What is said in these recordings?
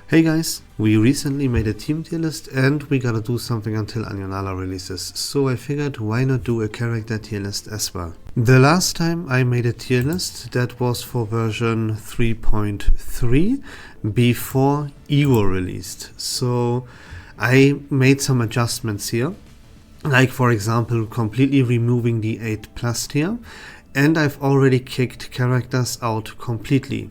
Hey guys, we recently made a team tier list and we gotta do something until Anyanala releases, so I figured why not do a character tier list as well. The last time I made a tier list, that was for version 3.3 before Ego released, so I made some adjustments here, like for example completely removing the 8+ tier, and I've already kicked characters out completely.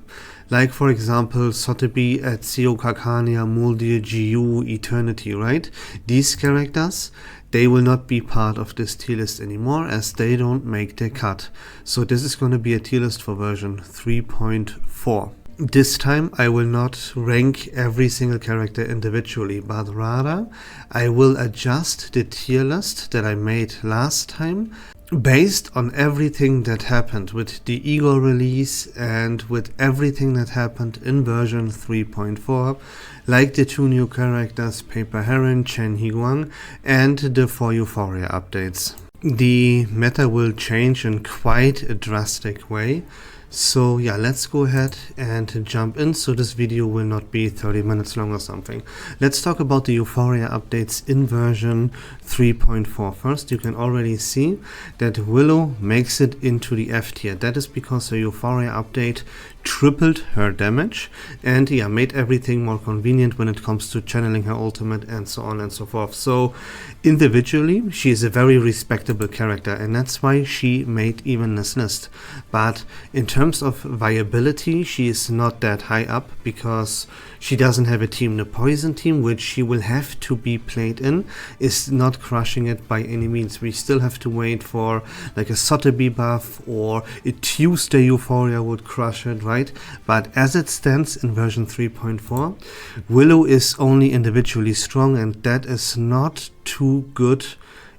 Like for example Sotheby, Ezio, Kakania, Muldir, GU, Eternity, right? These characters, they will not be part of this tier list anymore as they don't make their cut. So this is going to be a tier list for version 3.4. This time I will not rank every single character individually, but rather I will adjust the tier list that I made last time based on everything that happened with the Ego release and with everything that happened in version 3.4, like the 2 new characters Paper Heron, Chen Higuang, and the 4 Euphoria updates. The meta will change in quite a drastic way. So yeah, let's go ahead and jump in, so this video will not be 30 minutes long or something. Let's talk about the Euphoria updates in version 3.4. First, you can already see that Willow makes it into the F tier. That is because the Euphoria update tripled her damage and yeah, made everything more convenient when it comes to channeling her ultimate and so on and so forth. So individually she is a very respectable character and that's why she made even this list. But in terms of viability, she is not that high up because she doesn't have a team. The poison team, which she will have to be played in, is not crushing it by any means. We still have to wait for like a Sotheby buff or a Tuesday Euphoria would crush it, right? But as it stands in version 3.4, Willow is only individually strong and that is not too good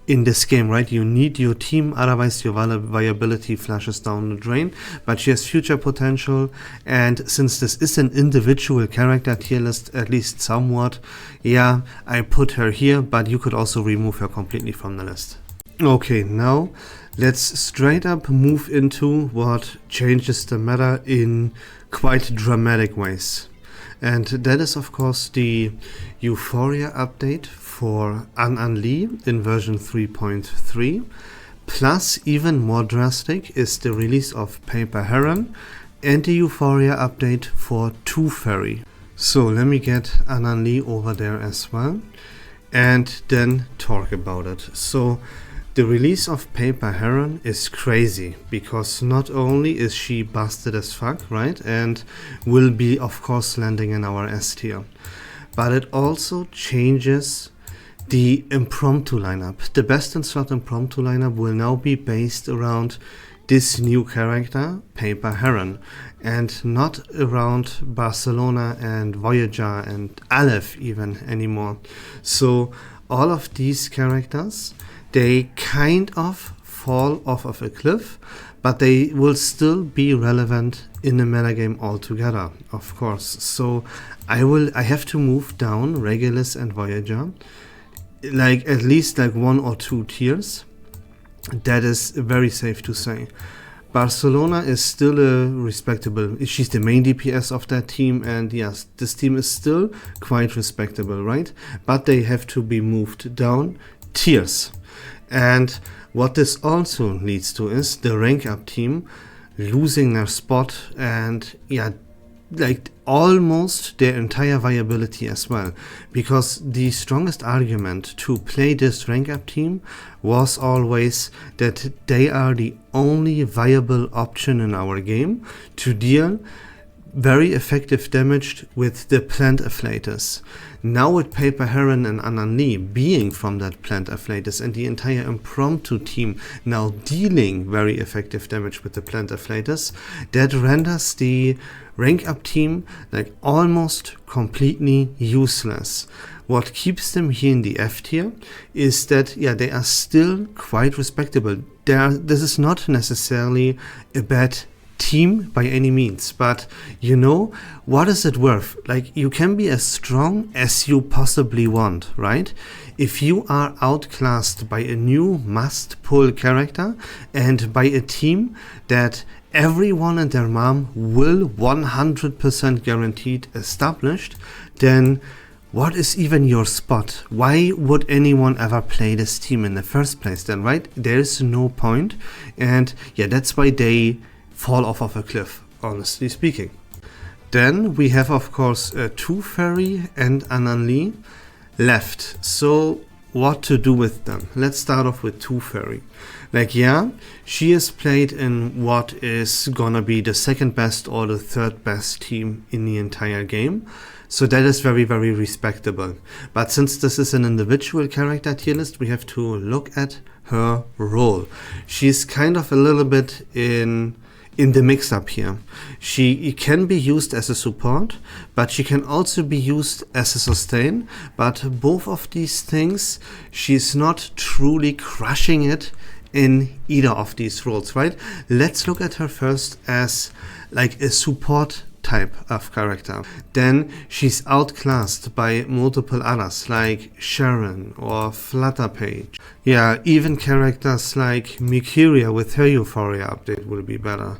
in this game, right? You need your team, otherwise your viability flushes down the drain, but she has future potential, and since this is an individual character tier list, at least somewhat, yeah, I put her here, but you could also remove her completely from the list. Okay, now let's straight up move into what changes the meta in quite dramatic ways. And that is of course the Euphoria update for An Li in version 3.3. Plus, even more drastic is the release of Paper Heron and the Euphoria update for Tooth Fairy. So let me get An Li over there as well and then talk about it. So the release of Paper Heron is crazy because not only is she busted as fuck, right, and will be of course landing in our S tier, but it also changes the impromptu lineup. The best in slot impromptu lineup will now be based around this new character, Paper Heron, and not around Barcelona and Voyager and Aleph even anymore. So all of these characters, they kind of fall off of a cliff, but they will still be relevant in the metagame altogether, of course. So I have to move down Regulus and Voyager, like at least like 1 or 2 tiers. That is very safe to say. Barcelona is still a respectable, she's the main DPS of that team, and yes, this team is still quite respectable, right? But they have to be moved down tiers. And what this also leads to is the rank up team losing their spot and yeah, like almost their entire viability as well, because the strongest argument to play this rank up team was always that they are the only viable option in our game to deal very effective damage with the plant afflators. Now with Paper Heron and An Li being from that plant afflators and the entire impromptu team now dealing very effective damage with the plant afflators, that renders the rank up team like almost completely useless. What keeps them here in the F tier is that yeah, they are still quite respectable. This is not necessarily a bad team by any means, but you know, what is it worth? Like, you can be as strong as you possibly want, right? If you are outclassed by a new must pull character and by a team that everyone and their mom will 100% guaranteed established, then what is even your spot? Why would anyone ever play this team in the first place then, right? There's no point. And yeah, that's why they fall off of a cliff, honestly speaking. Then we have, of course, Two Fairy and Anali left. So what to do with them? Let's start off with Two Fairy. Like, yeah, she is played in what is gonna be the second best or the third best team in the entire game. So that is very, very respectable. But since this is an individual character tier list, we have to look at her role. She's kind of a little bit in the mix-up here. She can be used as a support, but she can also be used as a sustain. But both of these things, she's not truly crushing it in either of these roles, right? Let's look at her first as like a support type of character. Then she's outclassed by multiple others like Sharon or Flutterpage. Yeah, even characters like Mikuria with her Euphoria update will be better.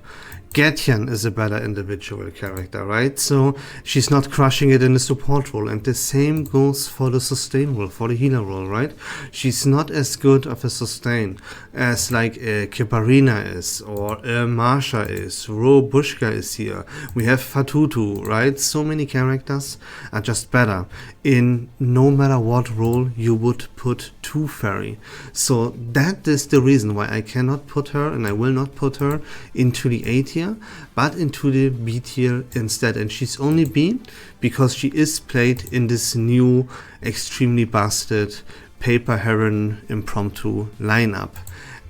Gatian is a better individual character, right? So she's not crushing it in the support role, and the same goes for the sustain role, for the healer role, right? She's not as good of a sustain as like Kiparina is, or Marsha is, Robushka is here. We have Fatutu, right? So many characters are just better in no matter what role you would put Two Fairy. So that is the reason why I cannot put her, and I will not put her into the A tier, but into the B tier instead. And she's only B because she is played in this new extremely busted Paper Heron impromptu lineup.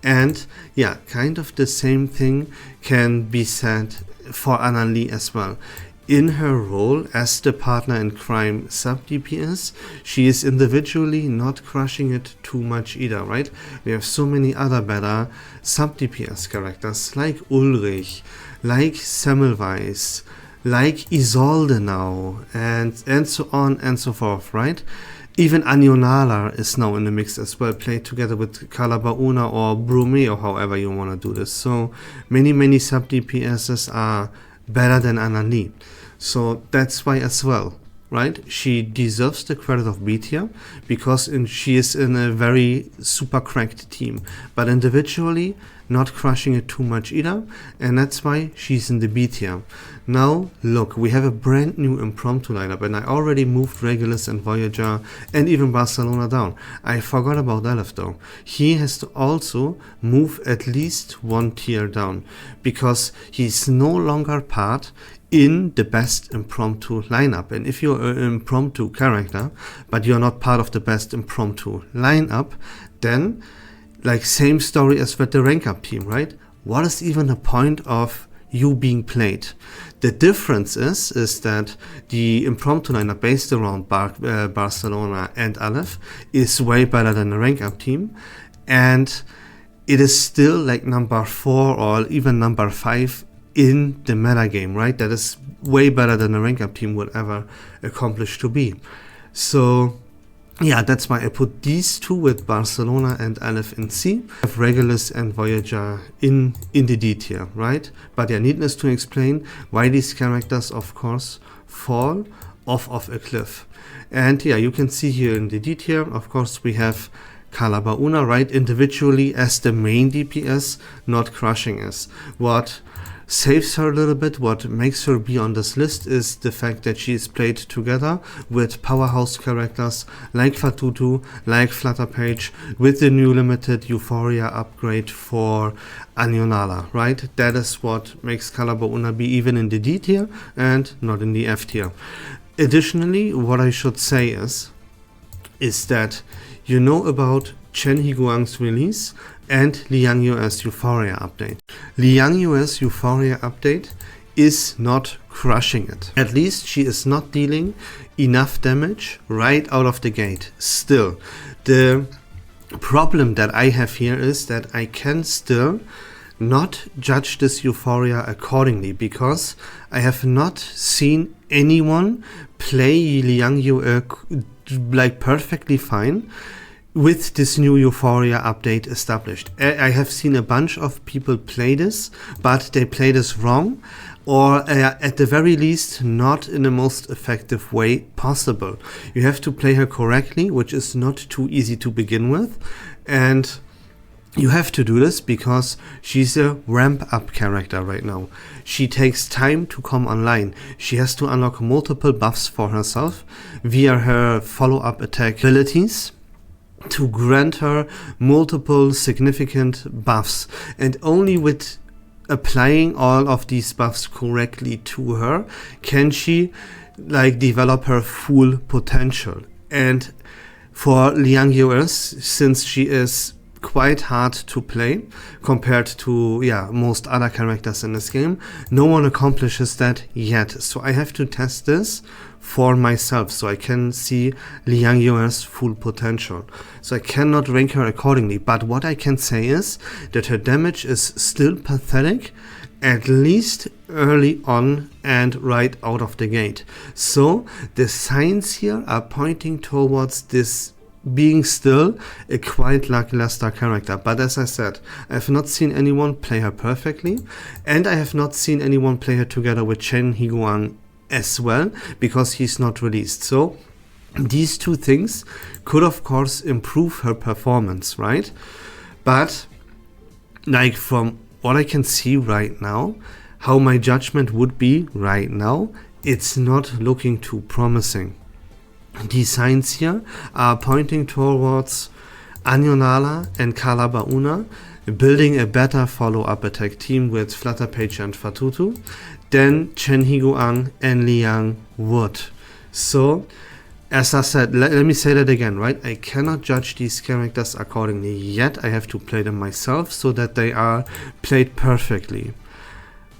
And yeah, kind of the same thing can be said for Anali as well. In her role as the partner in crime sub-DPS, she is individually not crushing it too much either, right? We have so many other better sub-DPS characters like Ulrich, like Semmelweis, like Isolde now, and so on and so forth, right? Even Anionala is now in the mix as well, played together with Calabauna or Brume, or however you want to do this. So many sub-DPSs are better than Anali. So that's why as well, right? She deserves the credit of B tier because she is in a very super cracked team, but individually not crushing it too much either, and that's why she's in the B tier. Now look, we have a brand new impromptu lineup, and I already moved Regulus and Voyager and even Barcelona down. I forgot about Aleph though. He has to also move at least one tier down because he's no longer part in the best impromptu lineup. And if you're an impromptu character but you're not part of the best impromptu lineup, then like same story as with the rank up team, right? What is even the point of you being played? The difference is that the impromptu lineup based around Barcelona and Aleph is way better than the rank up team, and it is still like number 4 or even number 5 in the meta game, right? That is way better than the rank up team would ever accomplish to be. So yeah, that's why I put these two with Barcelona and Aleph in C. I have Regulus and Voyager in the D tier, right? But yeah, needless to explain why these characters, of course, fall off of a cliff. And yeah, you can see here in the D tier, of course, we have Calabauna, right? Individually as the main DPS, not crushing us. What saves her a little bit, what makes her be on this list, is the fact that she is played together with powerhouse characters like Fatutu, like Flutterpage, with the new limited Euphoria upgrade for Anionala, right? That is what makes Calabauna be even in the D tier and not in the F tier. Additionally, what I should say is that you know about Chen Higuang's release and Liang Yue's Euphoria update. Liang Yue's Euphoria update is not crushing it. At least she is not dealing enough damage right out of the gate. Still, the problem that I have here is that I can still not judge this Euphoria accordingly because I have not seen anyone play Liang Yue like perfectly fine with this new Euphoria update established. I have seen a bunch of people play this, but they play this wrong, or at the very least not in the most effective way possible. You have to play her correctly, which is not too easy to begin with, and you have to do this because she's a ramp-up character right now. She takes time to come online. She has to unlock multiple buffs for herself via her follow-up attack abilities to grant her multiple significant buffs. And only with applying all of these buffs correctly to her can she develop her full potential. And for Liang Yu's, since she is quite hard to play compared to most other characters in this game, no one accomplishes that yet. So I have to test this for myself so I can see Liang Yu's full potential. So I cannot rank her accordingly, but what I can say is that her damage is still pathetic, at least early on and right out of the gate. So the signs here are pointing towards this being still a quite lackluster character. But as I said, I have not seen anyone play her perfectly, and I have not seen anyone play her together with Chen Higuang as well, because he's not released. So these two things could of course improve her performance, right? But from what I can see right now, how my judgment would be right now, it's not looking too promising. The signs here are pointing towards Anionala and Carla Bauna building a better follow-up attack team with Flutterpage and Fatutu than Chen Higuang and Liang would. So, as I said, let me say that again, right? I cannot judge these characters accordingly yet. I have to play them myself so that they are played perfectly.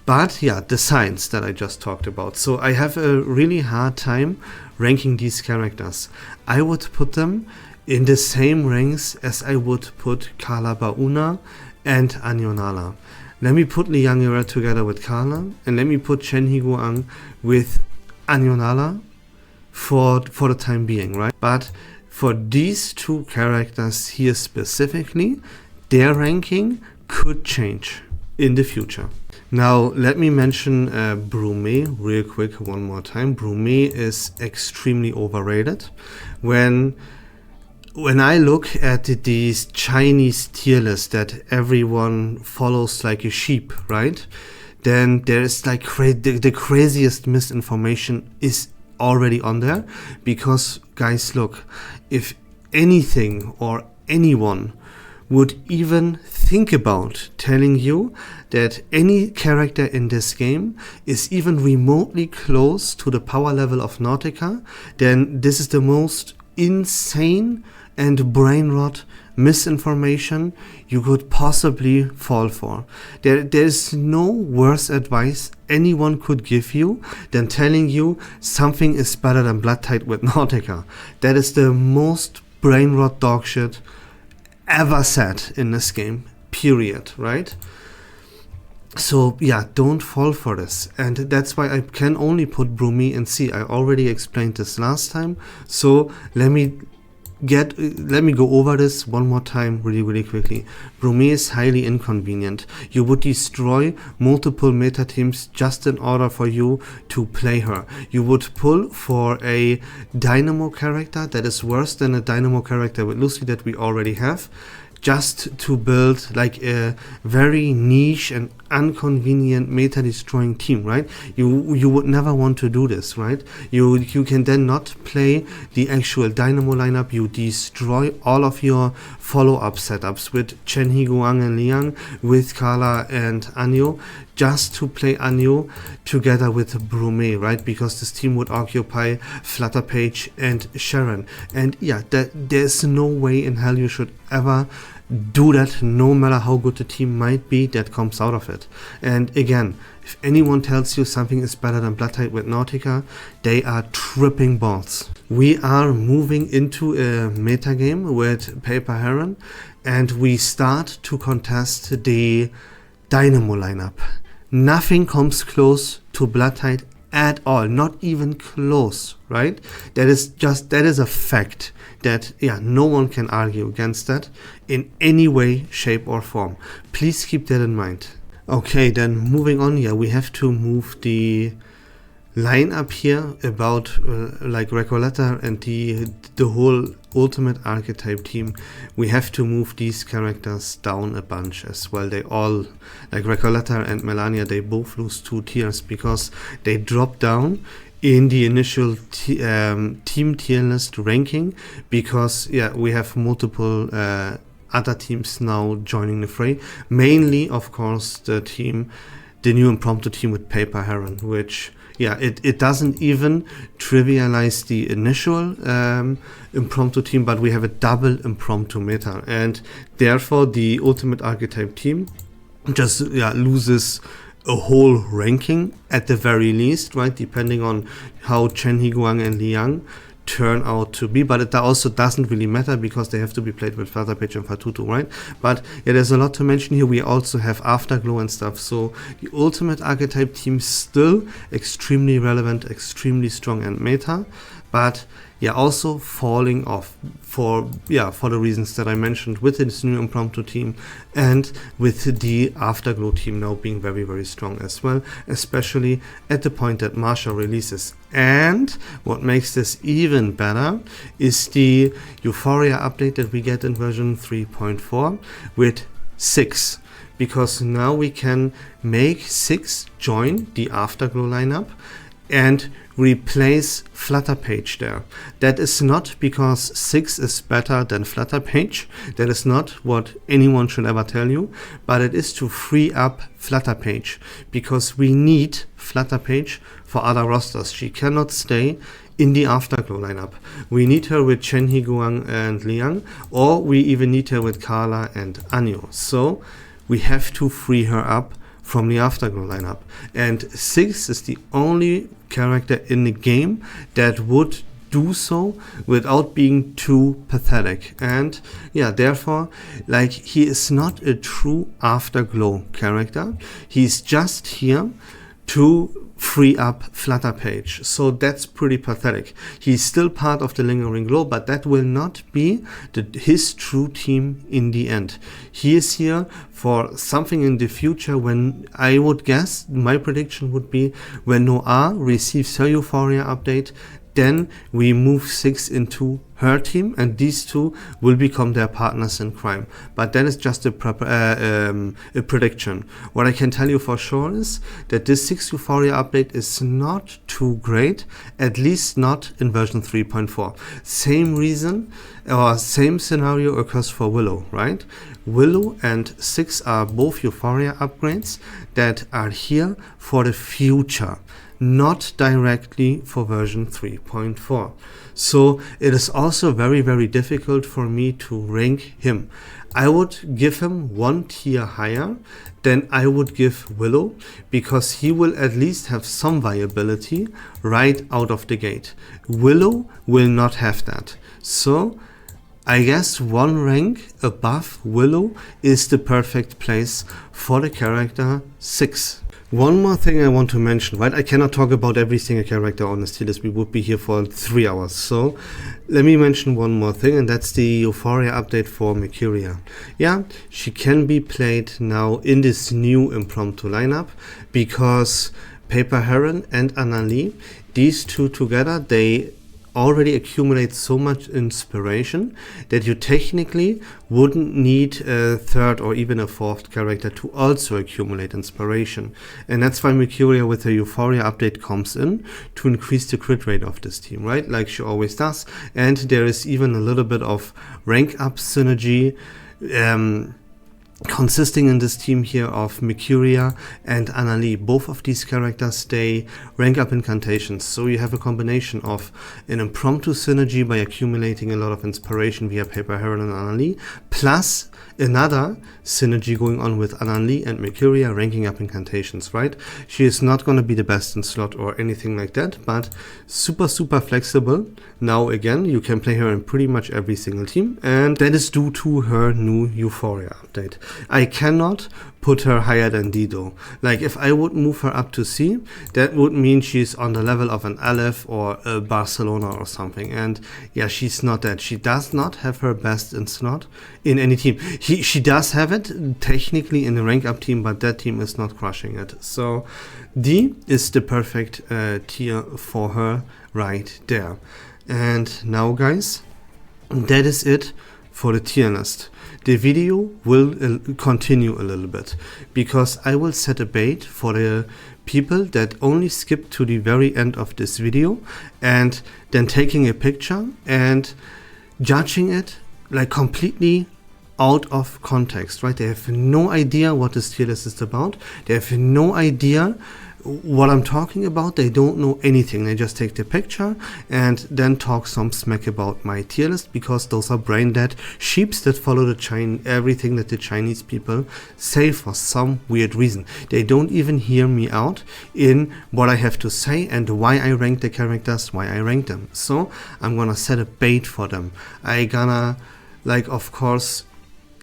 But yeah, the signs that I just talked about. So I have a really hard time ranking these characters. I would put them in the same ranks as I would put Carla Bauna and Anionala. Let me put Liang Yu together with Carla, and let me put Chen Higuang with Anionala for the time being, right? But for these two characters here specifically, their ranking could change in the future. Now let me mention Brume real quick one more time. Brume is extremely overrated. When I look at these Chinese tier lists that everyone follows like a sheep, right? Then there's the craziest misinformation is already on there, because guys, look, if anything or anyone would even think about telling you that any character in this game is even remotely close to the power level of Nautica, then this is the most insane and brain rot misinformation you could possibly fall for. There's no worse advice anyone could give you than telling you something is better than Blood Tide with Nautica. That is the most brain rot dog shit ever said in this game, period, right? So yeah, don't fall for this, and that's why I can only put Brume in C. I already explained this last time, so let me go over this one more time really quickly. Brume is highly inconvenient. You would destroy multiple meta teams just in order for you to play her. You would pull for a Dynamo character that is worse than a Dynamo character with Lucy that we already have, just to build like a very niche and inconvenient meta destroying team, right? You would never want to do this, right? You can then not play the actual Dynamo lineup. You destroy all of your follow-up setups with Chen Higuang and Liang, with Carla and Anyo, just to play Anyo together with Brume, right? Because this team would occupy Flutterpage and Sharon. And yeah, there's no way in hell you should ever do that, no matter how good the team might be that comes out of it. And again, if anyone tells you something is better than Blood Tide with Nautica, they are tripping balls. We are moving into a meta game with Paper Heron, and we start to contest the Dynamo lineup. Nothing comes close to Blood Tide at all, not even close, right? That is a fact that, yeah, no one can argue against that in any way, shape or form. Please keep that in mind. Okay, then moving on here, we have to move the line up here about like Recoleta and the whole ultimate archetype team. We have to move these characters down a bunch as well. They all, like Recoleta and Melania, they both lose 2 tiers because they drop down in the initial team tier list ranking, because yeah, we have multiple other teams now joining the fray, mainly of course the new impromptu team with Paper Heron, which, yeah, it doesn't even trivialize the initial impromptu team, but we have a double impromptu meta, and therefore the ultimate archetype team just, yeah, loses a whole ranking at the very least, right, depending on how Chen Higuang and Liang turn out to be. But it also doesn't really matter because they have to be played with Flutterpage and Fatutu, right? But yeah, there's a lot to mention here. We also have Afterglow and stuff, so the ultimate archetype team still extremely relevant, extremely strong and meta, but yeah, also falling off for the reasons that I mentioned, with this new impromptu team and with the Afterglow team now being very, very strong as well, especially at the point that Marsha releases. And what makes this even better is the Euphoria update that we get in version 3.4 with 6, because now we can make 6 join the Afterglow lineup and replace Flutterpage there. That is not because 6 is better than Flutterpage. That is not what anyone should ever tell you, but it is to free up Flutterpage, because we need Flutterpage for other rosters. She cannot stay in the Afterglow lineup. We need her with Chen Higuang and Liang, or we even need her with Carla and Anyo. So we have to free her up from the Afterglow lineup, and 6 is the only character in the game that would do so without being too pathetic. And yeah, therefore, like, he is not a true Afterglow character. He's just here to free up Flutterpage, so that's pretty pathetic. He's still part of the Lingering Glow, but that will not be his true team in the end. He is here for something in the future, when I would guess, my prediction would be, when Noir receives her Euphoria update, then we move 6 into her team, and these two will become their partners in crime. But that is just a prediction. What I can tell you for sure is that this 6 Euphoria update is not too great, at least not in version 3.4. Same reason, or same scenario occurs for Willow, right? Willow and 6 are both Euphoria upgrades that are here for the future, not directly for version 3.4. So it is also very, very difficult for me to rank him. I would give him 1 tier higher than I would give Willow, because he will at least have some viability right out of the gate. Willow will not have that. So I guess 1 rank above Willow is the perfect place for the character 6. One more thing I want to mention, right? I cannot talk about every single character on this tier list. We would be here for 3 hours. So let me mention one more thing, and that's the Euphoria update for Mercuria. Yeah, she can be played now in this new impromptu lineup, because Paper Heron and Annalie, these two together, they already accumulate so much inspiration that you technically wouldn't need a 3rd or even a 4th character to also accumulate inspiration. And that's why Mercuria with the Euphoria update comes in to increase the crit rate of this team, right? Like she always does. And there is even a little bit of rank up synergy consisting in this team here of Mercuria and Annalie. Both of these characters, they rank up incantations, so you have a combination of an impromptu synergy by accumulating a lot of inspiration via Paper Heron and Annalie, plus another synergy going on with Annalie and Mercuria ranking up incantations, right? She is not going to be the best in slot or anything like that, but super flexible. Now again, you can play her in pretty much every single team, and that is due to her new Euphoria update. I cannot put her higher than D though. Like if I would move her up to C, that would mean she's on the level of an Aleph or a Barcelona or something. And yeah, she's not that. She does not have her best in slot in any team. She does have it technically in the rank up team, but that team is not crushing it. So D is the perfect tier for her right there. And now guys, that is it for the tier list. The video will continue a little bit because I will set a bait for the people that only skip to the very end of this video and then taking a picture and judging it like completely out of context, right? They have no idea what this tier list is about. They have no idea what I'm talking about. They don't know anything. They just take the picture and then talk some smack about my tier list because those are brain dead sheeps that follow everything that the Chinese people say for some weird reason. They don't even hear me out in what I have to say and why I rank the characters, why I rank them. So I'm gonna set a bait for them. I gonna, like, of course,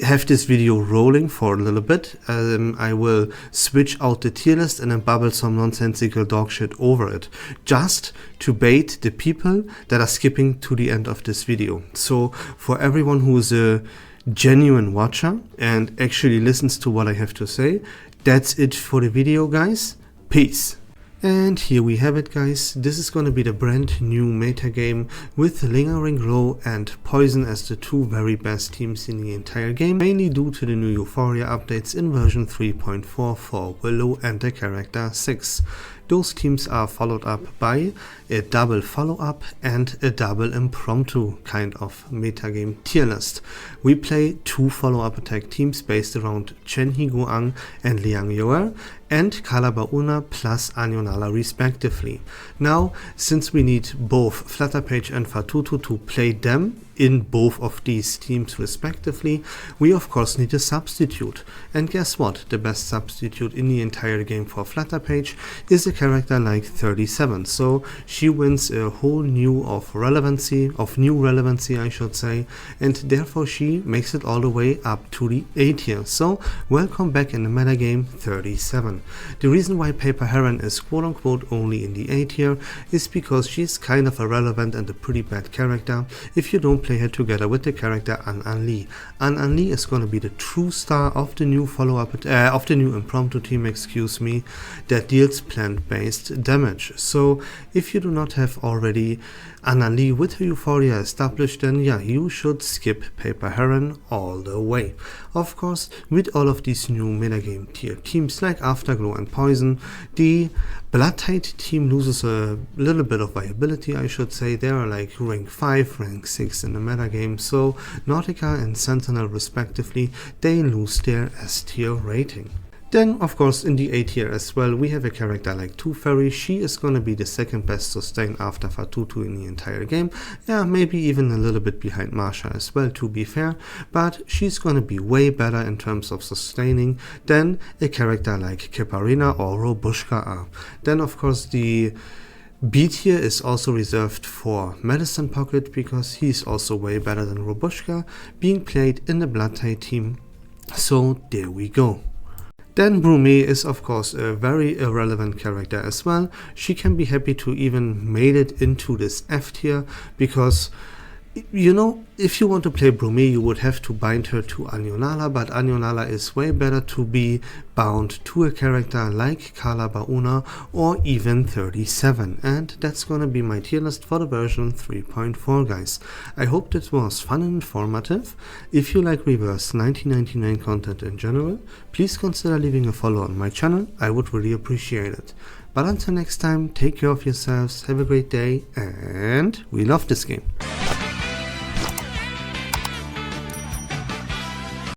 have this video rolling for a little bit. I will switch out the tier list and then bubble some nonsensical dog shit over it just to bait the people that are skipping to the end of this video. So for everyone who is a genuine watcher and actually listens to what I have to say, that's it for the video, guys. Peace. And here we have it, guys. This is going to be the brand new meta game with Lingering Glow and Poison as the two very best teams in the entire game, mainly due to the new Euphoria updates in version 3.4 for Willow and the character 6. Those teams are followed up by a double follow-up and a double impromptu kind of metagame tier list. We play two follow-up attack teams based around Chen Higuang and Liang Yoer and Kalabauna plus Anionala respectively. Now, since we need both Flutterpage and Fatutu to play them in both of these teams respectively, we of course need a substitute. And guess what? The best substitute in the entire game for Flutterpage is a character like 37. So she wins a whole new relevancy, I should say, and therefore she makes it all the way up to the A tier. So welcome back in the metagame 37. The reason why Paper Heron is quote-unquote only in the A tier is because she's kind of irrelevant and a pretty bad character if you don't play her together with the character An Li. An Li is going to be the true star of the new of the new impromptu team, excuse me, that deals plant-based damage. So if you do not have already An Li with her Euphoria established, then yeah, you should skip Paper Heron all the way. Of course, with all of these new metagame tier teams like Afterglow and Poison, the Blood Tide team loses a little bit of viability, I should say. They are like rank 5, rank 6 in the metagame, so Nautica and Sentinel respectively, they lose their S tier rating. Then, of course, in the A tier as well, we have a character like Tooth Fairy. She is gonna be the second best sustain after Fatutu in the entire game. Yeah, maybe even a little bit behind Marsha as well, to be fair. But she's gonna be way better in terms of sustaining than a character like Kiparina or Robushka are. Then, of course, the B tier is also reserved for Medicine Pocket because he's also way better than Robushka, being played in the Blood Tide team. So there we go. Then Brume is of course a very irrelevant character as well. She can be happy to even made it into this F tier because, you know, if you want to play Brume, you would have to bind her to Anionala, but Anionala is way better to be bound to a character like Kalabauna or even 37. And that's gonna be my tier list for the version 3.4, guys. I hope this was fun and informative. If you like Reverse1999 content in general, please consider leaving a follow on my channel. I would really appreciate it. But until next time, take care of yourselves, have a great day, and we love this game.